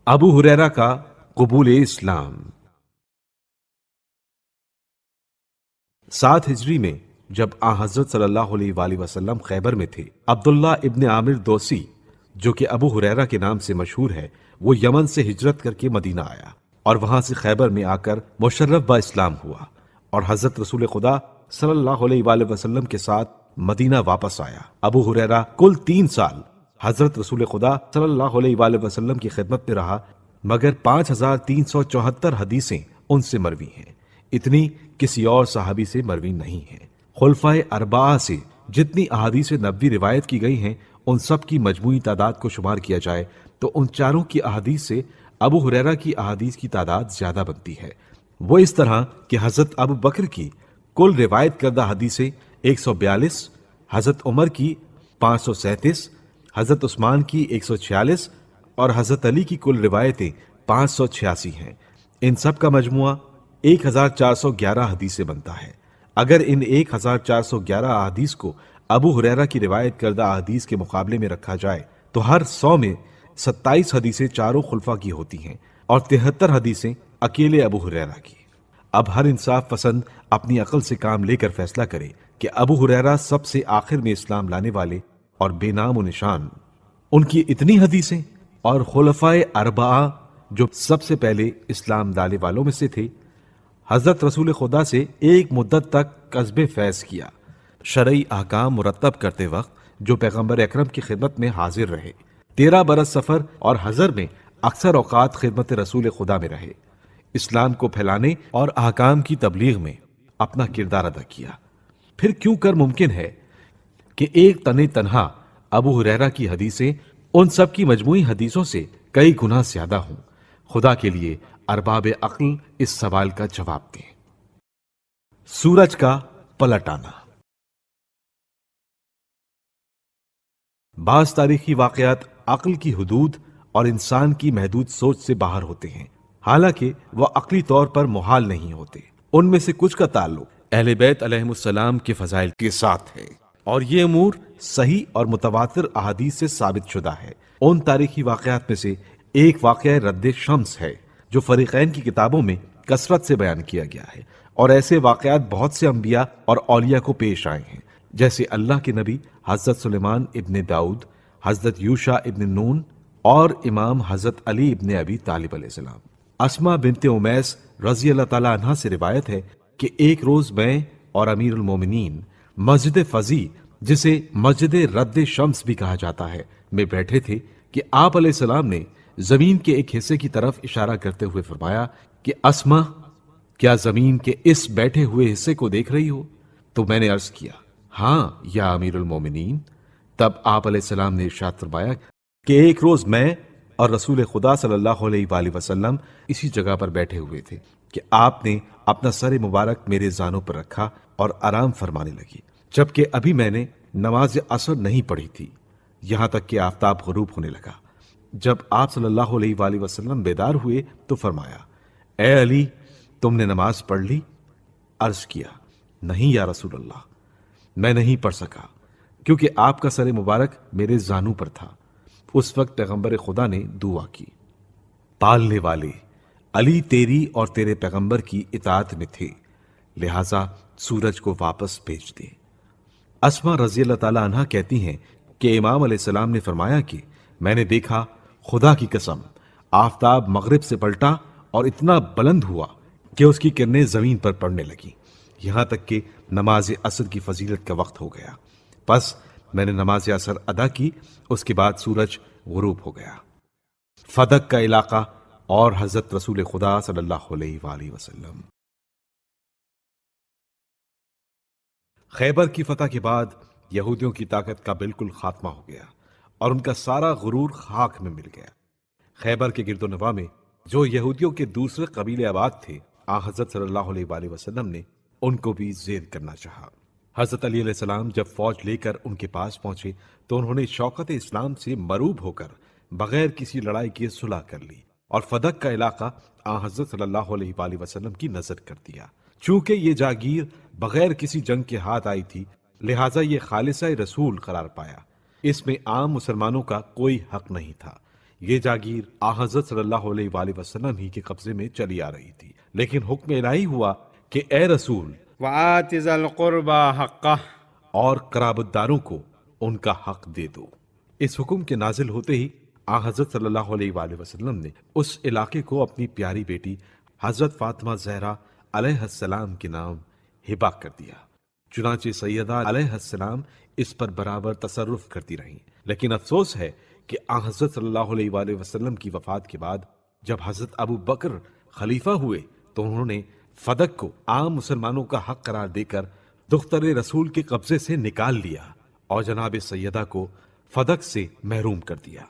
ابو हुरैरा का कबूल इस्लाम। 7 हिजरी में जब आ हजरत सल्लल्लाहु अलैहि वसल्लम खैबर में थे, अब्दुल्ला इब्न आमिर दोसी, जो कि अबू हुरैरा के नाम से मशहूर है, वो यमन से हिजरत करके मदीना आया और वहां से खैबर में आकर मुशर्रफ बा इस्लाम हुआ और हजरत रसूल खुदा सल्लल्लाहु अलैहि वसल्लम के साथ मदीना वापस आया। अबू हुरैरा कुल 3 साल हजरत रसूल खुदा सल्लल्लाहु अलैहि वसल्लम की खिदमत में रहा, मगर 5374 हदीसें उनसे मरवी हैं। इतनी किसी और सहाबी से मरवी नहीं है। खुलफाए अरबा से जितनी अहादीस नबवी रिवायत की गई हैं, उन सब की मजमूई तादाद को शुमार किया जाए तो उन चारों की अहादीस से अबू हुरैरा की अहादीस की तादाद ज्यादा बनती है। वो इस तरह कि हजरत अबू बकर की कुल रिवायत करदा हदीसें 142, हजरत उमर की 537, हजरत उस्मान की 146 और हजरत अली की कुल रिवायतें 586 हैं। इन सब का मजमुआ 1411 हदीस से बनता है। अगर इन 1411 अहादीस को अबू हुरैरा की रिवायत करदा अहादीस के मुकाबले में रखा जाए तो हर 100 में 27 हदीसें चारों खुलफा की होती हैं और 73 हदीसें अकेले अबू हुरैरा की। अब हर इंसाफ पसंद अपनी अकल से काम लेकर फैसला करे कि अबू हुरैरा सबसे आखिर में इस्लाम लाने वाले और बेनाम व निशान, उनकी इतनी हदीसें, और खुलफाए अरबा जो सबसे पहले इस्लाम डाले वालों में से थे, हजरत रसूल खुदा से एक मुद्दत तक कस्बे फैज किया, शरई अहकाम मुरतब करते वक्त जो पैगंबर अकरम की खिदमत में हाजिर रहे, 13 बरस सफर और हजर में अक्सर औकात खिदमत रसूल खुदा में रहे, इस्लाम को फैलाने और अहकाम की तबलीग में अपना किरदार अदा किया। फिर क्यों कर मुमकिन है कि एक तने तन्हा अबू हुरैरा की हदीसें उन सब की मजमूई हदीसों से कई गुना ज्यादा हों। खुदा के लिए अरबाब अक्ल इस सवाल का जवाब दें। सूरज का पलट आना। बाज तारीखी वाकयात अक्ल की हुदूद और इंसान की महदूद सोच से बाहर होते हैं, हालांकि वह अक्ली तौर पर मुहाल नहीं होते। उनमें से कुछ का ताल्लुक अहले बैत अलैहिमुस्सलाम के फजाइल के साथ है और ये अमूर सही और मुतवातिर अहादीस से साबित शुदा है। उन तारीखी वाकयात में से एक वाकया रद्द शम्स है जो फरीकैन की किताबों में कसरत से बयान किया गया है, और ऐसे वाकयात बहुत से अंबिया और औलिया को पेश आए हैं, जैसे अल्लाह के नबी हजरत सुलेमान इब्न दाऊद, हजरत यूशा इब्न नून और इमाम हजरत अली इब्न अबी तालिब अलैहिस्सलाम। अस्मा बिनते उमैस रजी अल्लाह ताला अन्हा से रिवायत है कि एक रोज मैं और अमीरुल मोमिनीन मस्जिद फजी, जिसे मस्जिद रद्द शम्स भी कहा जाता है, में बैठे थे कि आप अलैहिस्सलाम ने जमीन के एक हिस्से की तरफ इशारा करते हुए फरमाया कि अस्मा, क्या जमीन के इस बैठे हुए हिस्से को देख रही हो? तो मैंने अर्ज किया, हाँ या अमीरुल मोमिनीन। तब आप अलैहिस्सलाम ने इरशाद फरमाया कि एक रोज मैं और रसूल खुदा सल्लल्लाहु अलैहि वसल्लम इसी जगह पर बैठे हुए थे कि आपने अपना सर मुबारक मेरे जानों पर रखा और आराम फरमाने लगी, जबकि अभी मैंने नमाज असर नहीं पढ़ी थी, यहां तक कि आफताब गुरूब होने लगा। जब आप सल्लल्लाहु अलैहि वसल्लम बेदार हुए तो फरमाया, ए अली, तुमने नमाज पढ़ ली? अर्ज किया, नहीं या रसूल अल्लाह, मैं नहीं पढ़ सका क्योंकि आपका सर मुबारक मेरे जानू पर था। उस वक्त पैगंबर खुदा ने दुआ की, पालने वाले अली तेरी और तेरे पैगंबर की इताअत में थे, लिहाजा सूरज को वापस भेज दे। अस्मा रजी अल्लाह ताला अन्हा कहती हैं कि इमाम अलैहिस्सलाम ने फरमाया कि मैंने देखा, खुदा की कसम, आफताब मगरिब से पलटा और इतना बुलंद हुआ कि उसकी किरणें जमीन पर पड़ने लगी, यहां तक कि नमाज असर की फजीलत का वक्त हो गया। बस मैंने नमाज असर अदा की, उसके बाद सूरज गुरूब हो गया। फदक का इलाका और हजरत रसूल खुदा सल्लल्लाहु अलैहि वसल्लम। खैबर की फतह के बाद यहूदियों की ताकत का बिल्कुल खात्मा हो गया और उनका सारा गुरूर खाक में मिल गया। खैबर के गिरदोनवा में जो यहूदियों के दूसरे कबीले आबाद थे, आ हजरत सल्लल्लाहु अलैहि वसल्लम ने उनको भी ज़ेर करना चाहा। हजरत अली अलैहिस्सलाम जब फौज लेकर उनके पास पहुंचे तो उन्होंने शौकत इस्लाम से मरूब होकर बगैर किसी लड़ाई के सुलह कर ली और फदक का इलाका आ हजरत सल्लल्लाहु अलैहि वसल्लम की नजर कर दिया। चूंकि ये जागीर बगैर किसी जंग के हाथ आई थी, लिहाजा ये खालिसा रसूल करार पाया। इसमें आम मुसलमानों का कोई हक नहीं था। یہ جاگیر آ حضرت صلی اللہ علیہ وآلہ وسلم ہی کے قبضے میں چلی آ رہی تھی، لیکن حکم الہی ہوا کہ اے رسول وآت ذا القربى حقہ، اور قرابت داروں کو ان کا حق دے دو۔ اس حکم کے نازل ہوتے ہی آ حضرت صلی اللہ علیہ وآلہ وسلم نے اس علاقے کو اپنی پیاری بیٹی حضرت فاطمہ زہرا علیہ السلام کے نام ہبا کر دیا۔ چنانچہ سیدہ علیہ السلام اس پر برابر تصرف کرتی رہیں، لیکن افسوس ہے کہ آ حضرت صلی اللہ علیہ وآلہ وسلم کی وفات کے بعد جب حضرت ابو بکر خلیفہ ہوئے تو انہوں نے فدق کو عام مسلمانوں کا حق قرار دے کر دختر رسول کے قبضے سے نکال لیا اور جناب سیدہ کو فدق سے محروم کر دیا۔